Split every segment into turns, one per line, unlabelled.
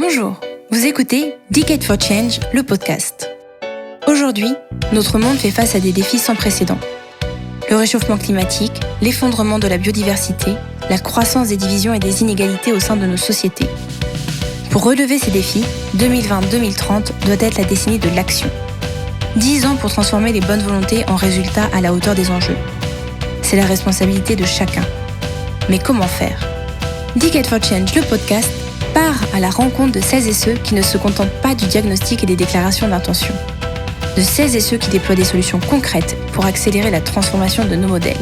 Bonjour, vous écoutez Decade for Change, le podcast. Aujourd'hui, notre monde fait face à des défis sans précédent. Le réchauffement climatique, l'effondrement de la biodiversité, la croissance des divisions et des inégalités au sein de nos sociétés. Pour relever ces défis, 2020-2030 doit être la décennie de l'action. 10 ans pour transformer les bonnes volontés en résultats à la hauteur des enjeux. C'est la responsabilité de chacun. Mais comment faire ? Decade for Change, le podcast, part à la rencontre de celles et ceux qui ne se contentent pas du diagnostic et des déclarations d'intention. De celles et ceux qui déploient des solutions concrètes pour accélérer la transformation de nos modèles,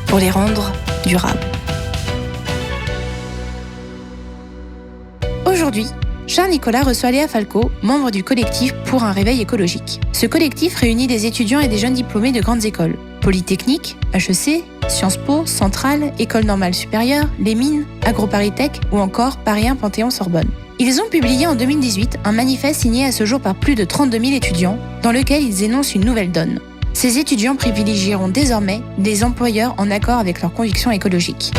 pour les rendre durables. Aujourd'hui, Charles Nicolas reçoit Léa Falco, membre du collectif Pour un réveil écologique. Ce collectif réunit des étudiants et des jeunes diplômés de grandes écoles, Polytechnique, HEC, Sciences Po, Centrale, École normale supérieure, les Mines, AgroParisTech ou encore Paris 1 Panthéon-Sorbonne. Ils ont publié en 2018 un manifeste signé à ce jour par plus de 32 000 étudiants dans lequel ils énoncent une nouvelle donne. Ces étudiants privilégieront désormais des employeurs en accord avec leurs convictions écologiques.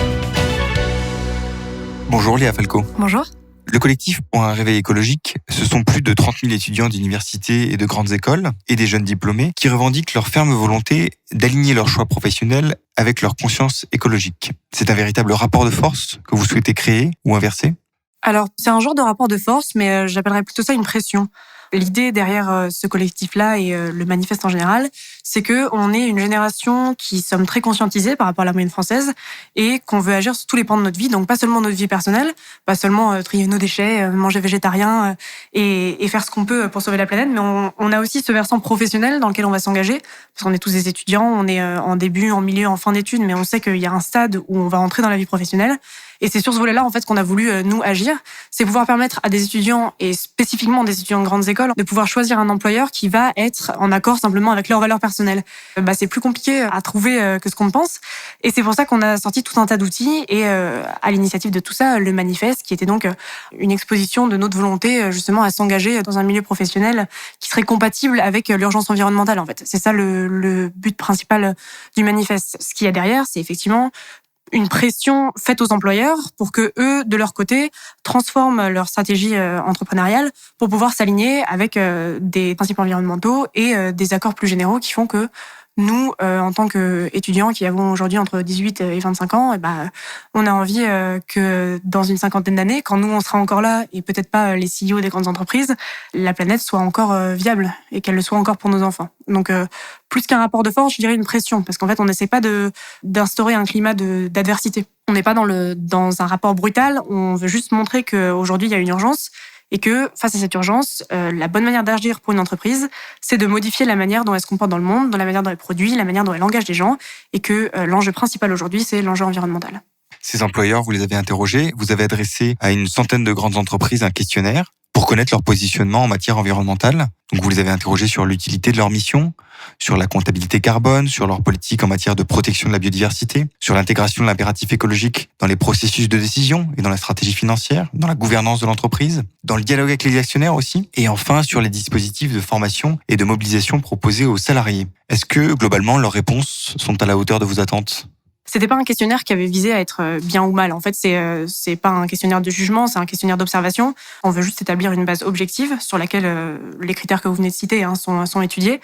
Bonjour Léa Falco.
Bonjour.
Le collectif Pour un réveil écologique, ce sont plus de 30 000 étudiants d'universités et de grandes écoles et des jeunes diplômés qui revendiquent leur ferme volonté d'aligner leurs choix professionnels avec leur conscience écologique. C'est un véritable rapport de force que vous souhaitez créer ou inverser ?
Alors, c'est un genre de rapport de force, mais j'appellerais plutôt ça une pression. L'idée derrière ce collectif-là et le manifeste en général, c'est que on est une génération qui sommes très conscientisés par rapport à la moyenne française et qu'on veut agir sur tous les pans de notre vie, donc pas seulement notre vie personnelle, pas seulement trier nos déchets, manger végétarien et faire ce qu'on peut pour sauver la planète, mais on a aussi ce versant professionnel dans lequel on va s'engager, parce qu'on est tous des étudiants, on est en début, en milieu, en fin d'études, mais on sait qu'il y a un stade où on va entrer dans la vie professionnelle. Et c'est sur ce volet-là, en fait, qu'on a voulu, nous, agir. C'est pouvoir permettre à des étudiants, et spécifiquement des étudiants de grandes écoles, de pouvoir choisir un employeur qui va être en accord simplement avec leurs valeurs personnelles. C'est plus compliqué à trouver que ce qu'on pense. Et c'est pour ça qu'on a sorti tout un tas d'outils. Et à l'initiative de tout ça, le manifeste, qui était donc une exposition de notre volonté, justement, à s'engager dans un milieu professionnel qui serait compatible avec l'urgence environnementale, en fait. C'est ça le but principal du manifeste. Ce qu'il y a derrière, c'est effectivement une pression faite aux employeurs pour que eux, de leur côté, transforment leur stratégie entrepreneuriale pour pouvoir s'aligner avec des principes environnementaux et des accords plus généraux qui font que nous, en tant qu'étudiants qui avons aujourd'hui entre 18 et 25 ans, on a envie que dans une cinquantaine d'années, quand nous on sera encore là et peut-être pas les CEO des grandes entreprises, la planète soit encore viable et qu'elle le soit encore pour nos enfants. Donc plus qu'un rapport de force, je dirais une pression, parce qu'en fait on n'essaie pas d'instaurer un climat d'adversité. On n'est pas dans un rapport brutal, on veut juste montrer qu'aujourd'hui il y a une urgence. Et que, face à cette urgence, la bonne manière d'agir pour une entreprise, c'est de modifier la manière dont elle se comporte dans le monde, dans la manière dont elle produit, la manière dont elle engage les gens, et que l'enjeu principal aujourd'hui, c'est l'enjeu environnemental.
Ces employeurs, vous les avez interrogés, vous avez adressé à une centaine de grandes entreprises un questionnaire pour connaître leur positionnement en matière environnementale. Donc vous les avez interrogés sur l'utilité de leur mission, sur la comptabilité carbone, sur leur politique en matière de protection de la biodiversité, sur l'intégration de l'impératif écologique dans les processus de décision et dans la stratégie financière, dans la gouvernance de l'entreprise, dans le dialogue avec les actionnaires aussi, et enfin sur les dispositifs de formation et de mobilisation proposés aux salariés. Est-ce que, globalement, leurs réponses sont à la hauteur de vos attentes ?
C'était pas un questionnaire qui avait visé à être bien ou mal. En fait, c'est pas un questionnaire de jugement, c'est un questionnaire d'observation. On veut juste établir une base objective sur laquelle les critères que vous venez de citer sont étudiés.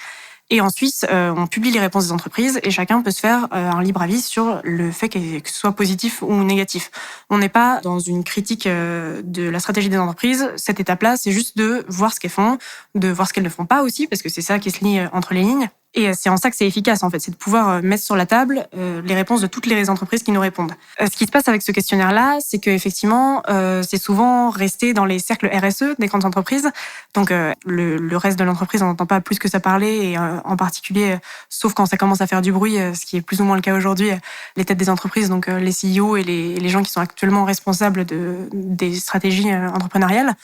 Et ensuite, on publie les réponses des entreprises et chacun peut se faire un libre avis sur le fait que ce soit positif ou négatif. On n'est pas dans une critique de la stratégie des entreprises. Cette étape-là, c'est juste de voir ce qu'elles font, de voir ce qu'elles ne font pas aussi, parce que c'est ça qui se lit entre les lignes. Et c'est en ça que c'est efficace, en fait. C'est de pouvoir mettre sur la table les réponses de toutes les entreprises qui nous répondent. Ce qui se passe avec ce questionnaire-là, c'est qu'effectivement, c'est souvent resté dans les cercles RSE des grandes entreprises. Donc, le reste de l'entreprise, on n'entend pas plus que ça parler. Et en particulier, sauf quand ça commence à faire du bruit, ce qui est plus ou moins le cas aujourd'hui, les têtes des entreprises, donc les CEO et les gens qui sont actuellement responsables des stratégies entrepreneuriales.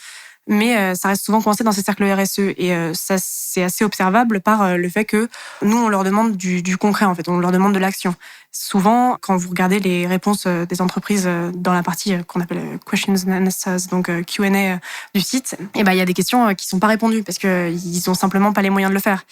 Mais ça reste souvent coincé dans ces cercles RSE. Et ça, c'est assez observable par le fait que nous, on leur demande du concret, en fait. On leur demande de l'action. Souvent, quand vous regardez les réponses des entreprises dans la partie qu'on appelle Questions and Answers, donc Q&A du site, il y a des questions qui sont pas répondues parce qu'ils ont simplement pas les moyens de le faire.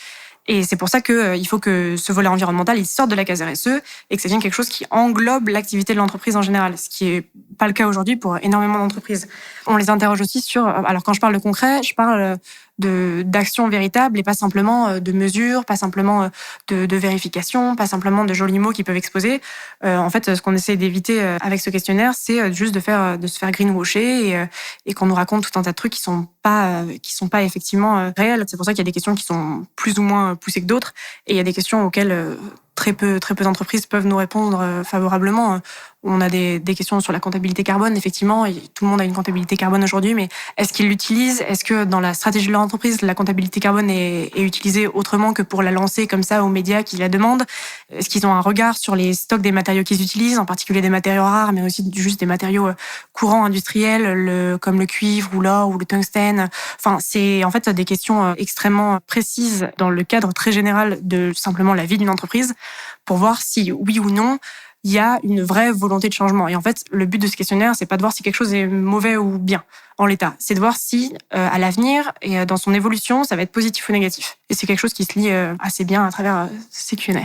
Et c'est pour ça qu'il faut que ce volet environnemental il sorte de la case RSE et que ça devienne quelque chose qui englobe l'activité de l'entreprise en général, ce qui est pas le cas aujourd'hui pour énormément d'entreprises. On les interroge aussi sur, alors quand je parle de concret, je parle d'actions véritables et pas simplement de mesures, pas simplement de vérifications, pas simplement de jolis mots qui peuvent exposer. En fait, ce qu'on essaie d'éviter avec ce questionnaire, c'est juste de se faire greenwasher et qu'on nous raconte tout un tas de trucs qui sont pas effectivement réels. C'est pour ça qu'il y a des questions qui sont plus ou moins poussées que d'autres et il y a des questions auxquelles très peu d'entreprises peuvent nous répondre favorablement. On a des questions sur la comptabilité carbone, effectivement, et tout le monde a une comptabilité carbone aujourd'hui, mais est-ce qu'ils l'utilisent? Est-ce que dans la stratégie de leur entreprise, la comptabilité carbone est utilisée autrement que pour la lancer comme ça aux médias qui la demandent? Est-ce qu'ils ont un regard sur les stocks des matériaux qu'ils utilisent, en particulier des matériaux rares, mais aussi juste des matériaux courants industriels, comme le cuivre ou l'or ou le tungstène? Enfin, c'est en fait des questions extrêmement précises dans le cadre très général de simplement la vie d'une entreprise pour voir si, oui ou non, il y a une vraie volonté de changement. Et en fait, le but de ce questionnaire, c'est pas de voir si quelque chose est mauvais ou bien en l'état. C'est de voir si, à l'avenir et dans son évolution, ça va être positif ou négatif. Et c'est quelque chose qui se lit assez bien à travers ces Q&A.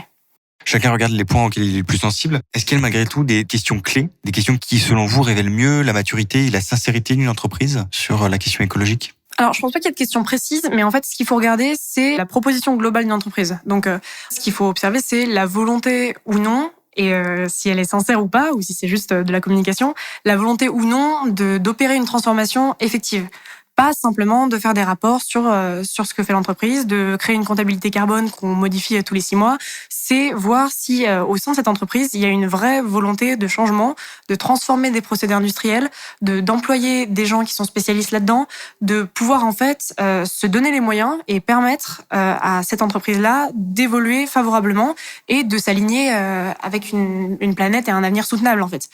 Chacun regarde les points auxquels il est le plus sensible. Est-ce qu'il y a malgré tout des questions clés, des questions qui, selon vous, révèlent mieux la maturité et la sincérité d'une entreprise sur la question écologique?
Alors, je pense pas qu'il y ait de questions précises, mais en fait, ce qu'il faut regarder, c'est la proposition globale d'une entreprise. Donc, ce qu'il faut observer, c'est la volonté ou non, et si elle est sincère ou pas, ou si c'est juste de la communication, la volonté ou non d'opérer une transformation effective. Pas simplement de faire des rapports sur ce que fait l'entreprise, de créer une comptabilité carbone qu'on modifie tous les 6 mois. C'est voir si au sein de cette entreprise, il y a une vraie volonté de changement, de transformer des procédés industriels, d'employer des gens qui sont spécialistes là-dedans, de pouvoir en fait se donner les moyens et permettre à cette entreprise-là d'évoluer favorablement et de s'aligner avec une planète et un avenir soutenable en fait.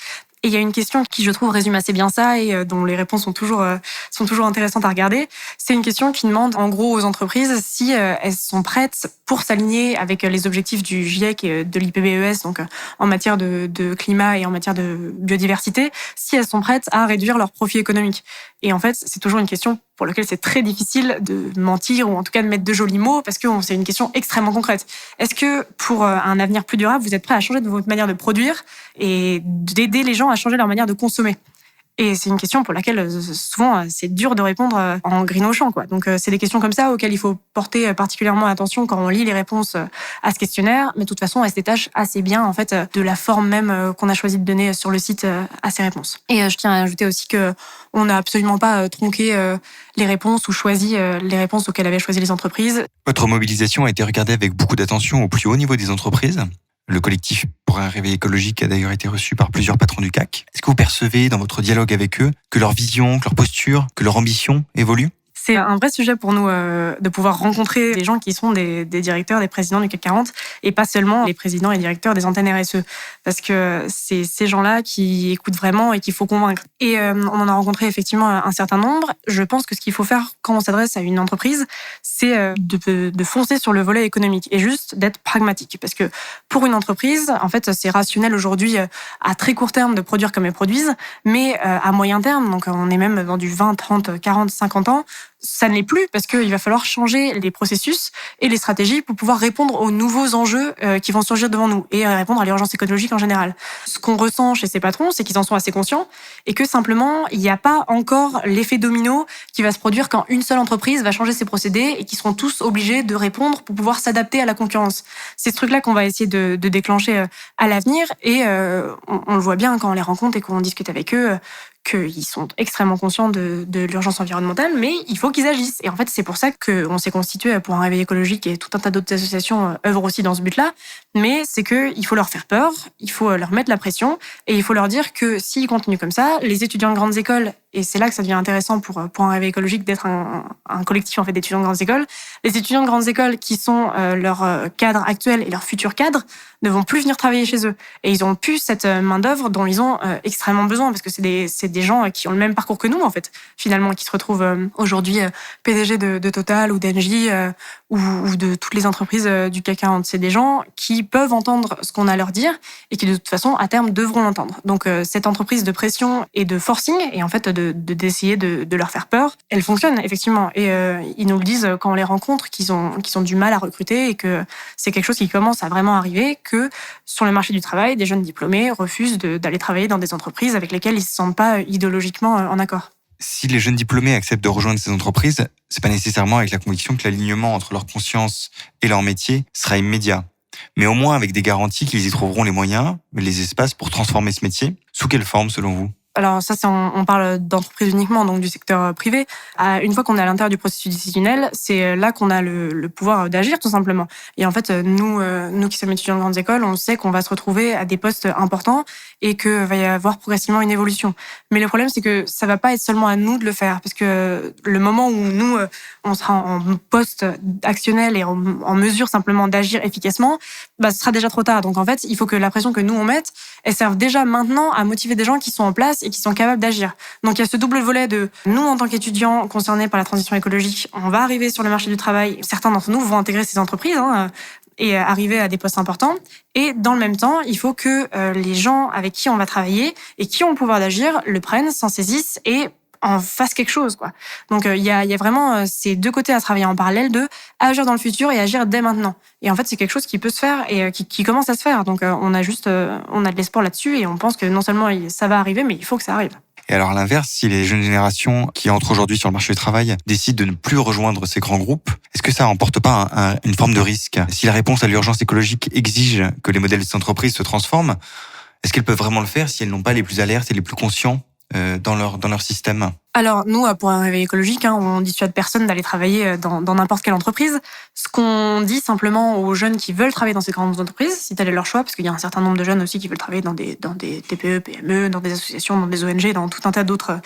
Et il y a une question qui, je trouve, résume assez bien ça et dont les réponses sont toujours intéressantes à regarder. C'est une question qui demande, en gros, aux entreprises si elles sont prêtes pour s'aligner avec les objectifs du GIEC et de l'IPBES, donc en matière de climat et en matière de biodiversité, si elles sont prêtes à réduire leur profit économique. Et en fait, c'est toujours une question pour laquelle c'est très difficile de mentir ou en tout cas de mettre de jolis mots parce que c'est une question extrêmement concrète. Est-ce que pour un avenir plus durable, vous êtes prêt à changer de votre manière de produire et d'aider les gens à changer leur manière de consommer? Et c'est une question pour laquelle souvent c'est dur de répondre en greenwashant, quoi. Donc c'est des questions comme ça auxquelles il faut porter particulièrement attention quand on lit les réponses à ce questionnaire. Mais de toute façon, elles se détachent assez bien en fait de la forme même qu'on a choisi de donner sur le site à ces réponses. Et je tiens à ajouter aussi que on n'a absolument pas tronqué les réponses ou choisi les réponses auxquelles avaient choisi les entreprises.
Votre mobilisation a été regardée avec beaucoup d'attention au plus haut niveau des entreprises. Le collectif pour un réveil écologique a d'ailleurs été reçu par plusieurs patrons du CAC. Est-ce que vous percevez dans votre dialogue avec eux que leur vision, que leur posture, que leur ambition évolue?
C'est un vrai sujet pour nous de pouvoir rencontrer des gens qui sont des directeurs, des présidents du CAC 40 et pas seulement les présidents et directeurs des antennes RSE. Parce que c'est ces gens-là qui écoutent vraiment et qu'il faut convaincre. Et on en a rencontré effectivement un certain nombre. Je pense que ce qu'il faut faire quand on s'adresse à une entreprise, c'est de foncer sur le volet économique et juste d'être pragmatique. Parce que pour une entreprise, en fait, c'est rationnel aujourd'hui à très court terme de produire comme elles produisent, mais à moyen terme, donc on est même dans du 20, 30, 40, 50 ans, ça ne l'est plus parce qu'il va falloir changer les processus et les stratégies pour pouvoir répondre aux nouveaux enjeux qui vont surgir devant nous et répondre à l'urgence écologique en général. Ce qu'on ressent chez ces patrons, c'est qu'ils en sont assez conscients et que simplement, il n'y a pas encore l'effet domino qui va se produire quand une seule entreprise va changer ses procédés et qui seront tous obligés de répondre pour pouvoir s'adapter à la concurrence. C'est ce truc-là qu'on va essayer de déclencher à l'avenir et on le voit bien quand on les rencontre et qu'on discute avec eux, qu'ils sont extrêmement conscients de l'urgence environnementale, mais il faut qu'ils agissent. Et en fait, c'est pour ça qu'on s'est constitué pour un réveil écologique et tout un tas d'autres associations œuvrent aussi dans ce but-là. Mais c'est qu'il faut leur faire peur, il faut leur mettre la pression et il faut leur dire que s'ils continuent comme ça, les étudiants de grandes écoles, et c'est là que ça devient intéressant pour un réveil écologique d'être un collectif en fait d'étudiants de grandes écoles, les étudiants de grandes écoles qui sont leurs cadres actuels et leurs futurs cadres ne vont plus venir travailler chez eux. Et ils ont plus cette main-d'œuvre dont ils ont extrêmement besoin parce que c'est des gens qui ont le même parcours que nous, en fait, finalement, qui se retrouvent aujourd'hui PDG de Total ou d'Engie ou de toutes les entreprises du CAC 40. C'est des gens qui peuvent entendre ce qu'on a à leur dire et qui, de toute façon, à terme, devront l'entendre. Donc, cette entreprise de pression et de forcing et en fait de d'essayer de leur faire peur, elle fonctionne effectivement. Et ils nous le disent quand on les rencontre, qu'ils ont du mal à recruter et que c'est quelque chose qui commence à vraiment arriver, que sur le marché du travail, des jeunes diplômés refusent d'aller travailler dans des entreprises avec lesquelles ils ne se sentent pas idéologiquement en accord.
Si les jeunes diplômés acceptent de rejoindre ces entreprises, c'est pas nécessairement avec la conviction que l'alignement entre leur conscience et leur métier sera immédiat. Mais au moins avec des garanties qu'ils y trouveront les moyens, les espaces pour transformer ce métier. Sous quelle forme, selon vous ?
Alors ça, on parle d'entreprise uniquement, donc du secteur privé. Une fois qu'on est à l'intérieur du processus décisionnel, c'est là qu'on a le pouvoir d'agir, tout simplement. Et en fait, nous qui sommes étudiants de grandes écoles, on sait qu'on va se retrouver à des postes importants et que va y avoir progressivement une évolution. Mais le problème, c'est que ça va pas être seulement à nous de le faire, parce que le moment où nous, on sera en poste actionnel et en mesure simplement d'agir efficacement, ce sera déjà trop tard. Donc en fait, il faut que la pression que nous on mette, elle serve déjà maintenant à motiver des gens qui sont en place et qui sont capables d'agir. Donc il y a ce double volet de nous, en tant qu'étudiants concernés par la transition écologique, on va arriver sur le marché du travail. Certains d'entre nous vont intégrer ces entreprises et arriver à des postes importants. Et dans le même temps, il faut que les gens avec qui on va travailler et qui ont le pouvoir d'agir le prennent, s'en saisissent et en fassent quelque chose, quoi. Donc il y a vraiment ces deux côtés à travailler en parallèle de agir dans le futur et agir dès maintenant. Et en fait, c'est quelque chose qui peut se faire et qui commence à se faire. Donc on a de l'espoir là-dessus et on pense que non seulement ça va arriver, mais il faut que ça arrive.
Et alors à l'inverse, si les jeunes générations qui entrent aujourd'hui sur le marché du travail décident de ne plus rejoindre ces grands groupes, est-ce que ça n'emporte pas une forme de risque ? Si la réponse à l'urgence écologique exige que les modèles des entreprises se transforment, est-ce qu'elles peuvent vraiment le faire si elles n'ont pas les plus alertes et les plus conscients dans leur système ?
Alors, nous, pour un réveil écologique, on dissuade personne d'aller travailler dans n'importe quelle entreprise. Ce qu'on dit simplement aux jeunes qui veulent travailler dans ces grandes entreprises, si tel est leur choix, parce qu'il y a un certain nombre de jeunes aussi qui veulent travailler dans des TPE, PME, dans des associations, dans des ONG, dans tout un tas d'autres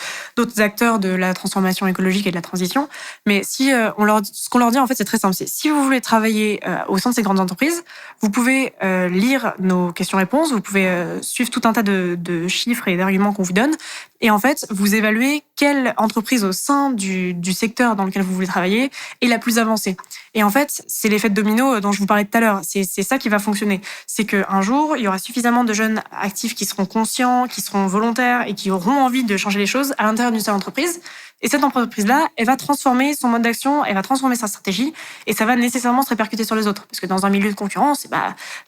acteurs de la transformation écologique et de la transition. Mais ce qu'on leur dit, en fait, c'est très simple. C'est si vous voulez travailler au sein de ces grandes entreprises, vous pouvez lire nos questions-réponses, vous pouvez suivre tout un tas de chiffres et d'arguments qu'on vous donne. Et en fait, vous évaluez quelle entreprise au sein du secteur dans lequel vous voulez travailler est la plus avancée. Et en fait, c'est l'effet de domino dont je vous parlais tout à l'heure. C'est ça qui va fonctionner. C'est qu'un jour, il y aura suffisamment de jeunes actifs qui seront conscients, qui seront volontaires et qui auront envie de changer les choses à l'intérieur d'une seule entreprise. Et cette entreprise-là, elle va transformer son mode d'action, elle va transformer sa stratégie, et ça va nécessairement se répercuter sur les autres. Parce que dans un milieu de concurrence,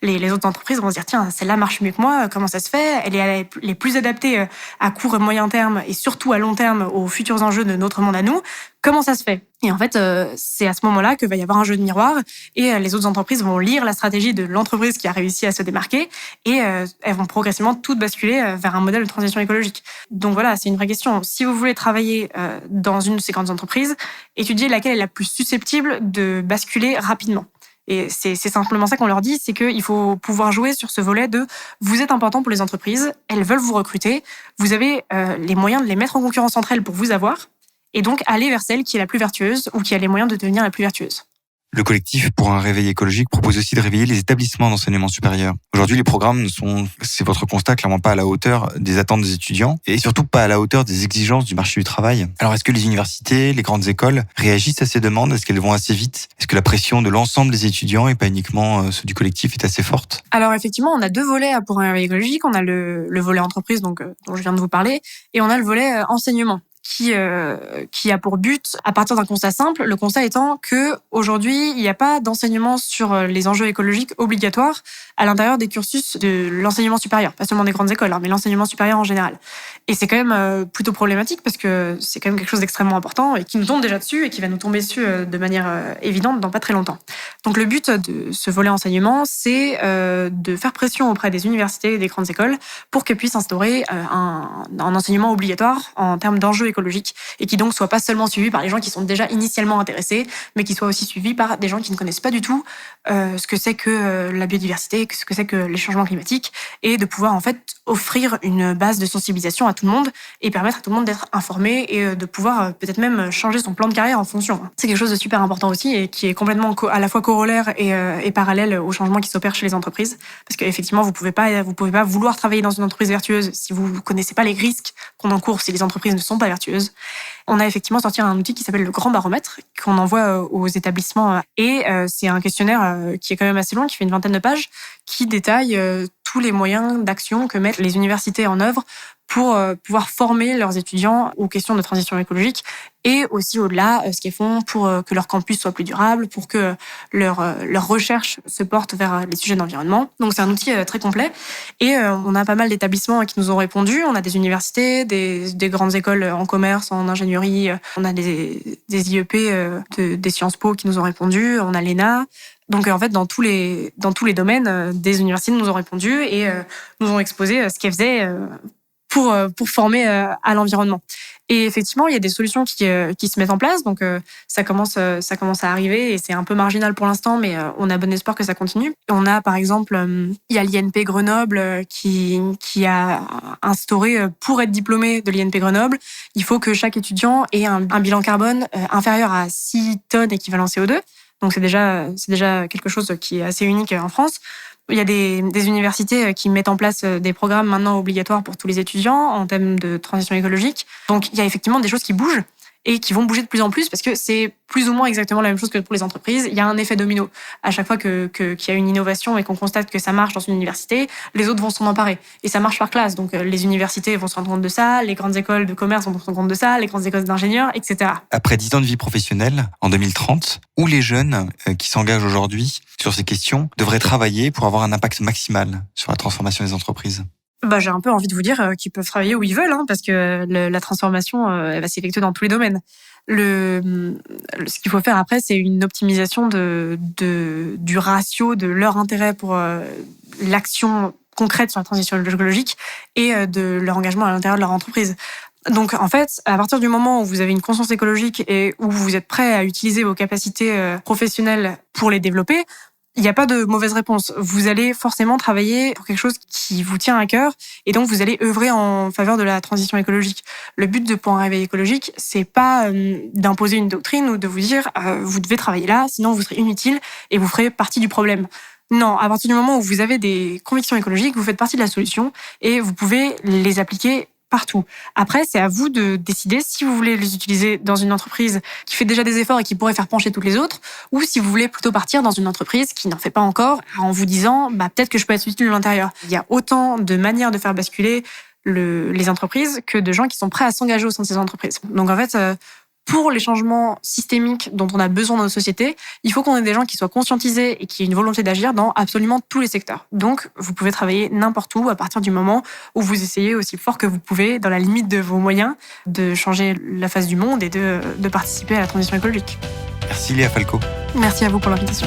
les autres entreprises vont se dire, tiens, celle-là marche mieux que moi, comment ça se fait ? Elle est les plus adaptée à court et moyen terme, et surtout à long terme aux futurs enjeux de notre monde à nous. Comment ça se fait ? Et en fait, c'est à ce moment-là que va y avoir un jeu de miroir, et les autres entreprises vont lire la stratégie de l'entreprise qui a réussi à se démarquer, et elles vont progressivement toutes basculer vers un modèle de transition écologique. Donc voilà, c'est une vraie question. Si vous voulez travailler dans une de ces grandes entreprises, étudiez laquelle est la plus susceptible de basculer rapidement. Et c'est simplement ça qu'on leur dit, c'est qu'il faut pouvoir jouer sur ce volet de vous êtes important pour les entreprises, elles veulent vous recruter, vous avez les moyens de les mettre en concurrence entre elles pour vous avoir, et donc aller vers celle qui est la plus vertueuse ou qui a les moyens de devenir la plus vertueuse.
Le collectif pour un réveil écologique propose aussi de réveiller les établissements d'enseignement supérieur. Aujourd'hui, les programmes ne sont, c'est votre constat, clairement pas à la hauteur des attentes des étudiants et surtout pas à la hauteur des exigences du marché du travail. Alors, est-ce que les universités, les grandes écoles réagissent à ces demandes ? Est-ce qu'elles vont assez vite ? Est-ce que la pression de l'ensemble des étudiants et pas uniquement ceux du collectif est assez forte ?
Alors, effectivement, on a deux volets pour un réveil écologique. On a le volet entreprise, dont je viens de vous parler, et on a le volet enseignement. Qui a pour but, à partir d'un constat simple, le constat étant que aujourd'hui, il n'y a pas d'enseignement sur les enjeux écologiques obligatoires à l'intérieur des cursus de l'enseignement supérieur, pas seulement des grandes écoles, mais l'enseignement supérieur en général. Et c'est quand même plutôt problématique parce que c'est quand même quelque chose d'extrêmement important et qui nous tombe déjà dessus et qui va nous tomber dessus de manière évidente dans pas très longtemps. Donc le but de ce volet enseignement, c'est de faire pression auprès des universités et des grandes écoles pour qu'elles puissent instaurer un enseignement obligatoire en termes d'enjeux écologiques et qui donc soit pas seulement suivi par les gens qui sont déjà initialement intéressés, mais qui soit aussi suivi par des gens qui ne connaissent pas du tout ce que c'est que la biodiversité, ce que c'est que les changements climatiques, et de pouvoir en fait offrir une base de sensibilisation à tout le monde et permettre à tout le monde d'être informé et de pouvoir peut-être même changer son plan de carrière en fonction. C'est quelque chose de super important aussi et qui est complètement à la fois corollaire et parallèle aux changements qui s'opèrent chez les entreprises, parce qu'effectivement vous pouvez pas vouloir travailler dans une entreprise vertueuse si vous connaissez pas les risques qu'on encourt si les entreprises ne sont pas vertueuses. On a effectivement sorti un outil qui s'appelle le Grand Baromètre, qu'on envoie aux établissements. Et c'est un questionnaire qui est quand même assez long, qui fait une 20aine de pages, qui détaille tous les moyens d'action que mettent les universités en œuvre pour pouvoir former leurs étudiants aux questions de transition écologique et aussi au-delà, ce qu'ils font pour que leur campus soit plus durable, pour que leur recherche se porte vers les sujets d'environnement. Donc c'est un outil très complet et on a pas mal d'établissements qui nous ont répondu. On a des universités, des grandes écoles en commerce, en ingénierie, on a des IEP, des Sciences Po qui nous ont répondu, on a l'ENA. Donc en fait, dans tous les domaines, des universités nous ont répondu et nous ont exposé ce qu'elles faisaient pour former à l'environnement. Et effectivement, il y a des solutions qui se mettent en place, donc ça commence à arriver et c'est un peu marginal pour l'instant, mais on a bon espoir que ça continue. On a par exemple, il y a l'INP Grenoble qui a instauré, pour être diplômé de l'INP Grenoble, il faut que chaque étudiant ait un bilan carbone inférieur à 6 tonnes équivalent CO2. Donc c'est déjà quelque chose qui est assez unique en France. Il y a des universités qui mettent en place des programmes maintenant obligatoires pour tous les étudiants en termes de transition écologique. Donc il y a effectivement des choses qui bougent et qui vont bouger de plus en plus parce que c'est plus ou moins exactement la même chose que pour les entreprises. Il y a un effet domino. À chaque fois qu'il y a une innovation et qu'on constate que ça marche dans une université, les autres vont s'en emparer. Et ça marche par classe. Donc les universités vont se rendre compte de ça, les grandes écoles de commerce vont se rendre compte de ça, les grandes écoles d'ingénieurs, etc.
Après 10 ans de vie professionnelle, en 2030, où les jeunes qui s'engagent aujourd'hui sur ces questions devraient travailler pour avoir un impact maximal sur la transformation des entreprises?
J'ai un peu envie de vous dire qu'ils peuvent travailler où ils veulent, parce que la transformation, elle va s'effectuer dans tous les domaines. Ce qu'il faut faire après, c'est une optimisation du ratio de leur intérêt pour l'action concrète sur la transition écologique et de leur engagement à l'intérieur de leur entreprise. Donc, en fait, à partir du moment où vous avez une conscience écologique et où vous êtes prêt à utiliser vos capacités professionnelles pour les développer, il n'y a pas de mauvaise réponse. Vous allez forcément travailler pour quelque chose qui vous tient à cœur et donc vous allez œuvrer en faveur de la transition écologique. Le but de Pour un réveil écologique, c'est pas d'imposer une doctrine ou de vous dire vous devez travailler là, sinon vous serez inutile et vous ferez partie du problème. Non, à partir du moment où vous avez des convictions écologiques, vous faites partie de la solution et vous pouvez les appliquer partout. Après, c'est à vous de décider si vous voulez les utiliser dans une entreprise qui fait déjà des efforts et qui pourrait faire pencher toutes les autres, ou si vous voulez plutôt partir dans une entreprise qui n'en fait pas encore, en vous disant peut-être que je peux être utile de l'intérieur. Il y a autant de manières de faire basculer les entreprises que de gens qui sont prêts à s'engager au sein de ces entreprises. Donc en fait, pour les changements systémiques dont on a besoin dans nos sociétés, il faut qu'on ait des gens qui soient conscientisés et qui aient une volonté d'agir dans absolument tous les secteurs. Donc, vous pouvez travailler n'importe où à partir du moment où vous essayez aussi fort que vous pouvez, dans la limite de vos moyens, de changer la face du monde et de participer à la transition écologique.
Merci Léa Falco.
Merci à vous pour l'invitation.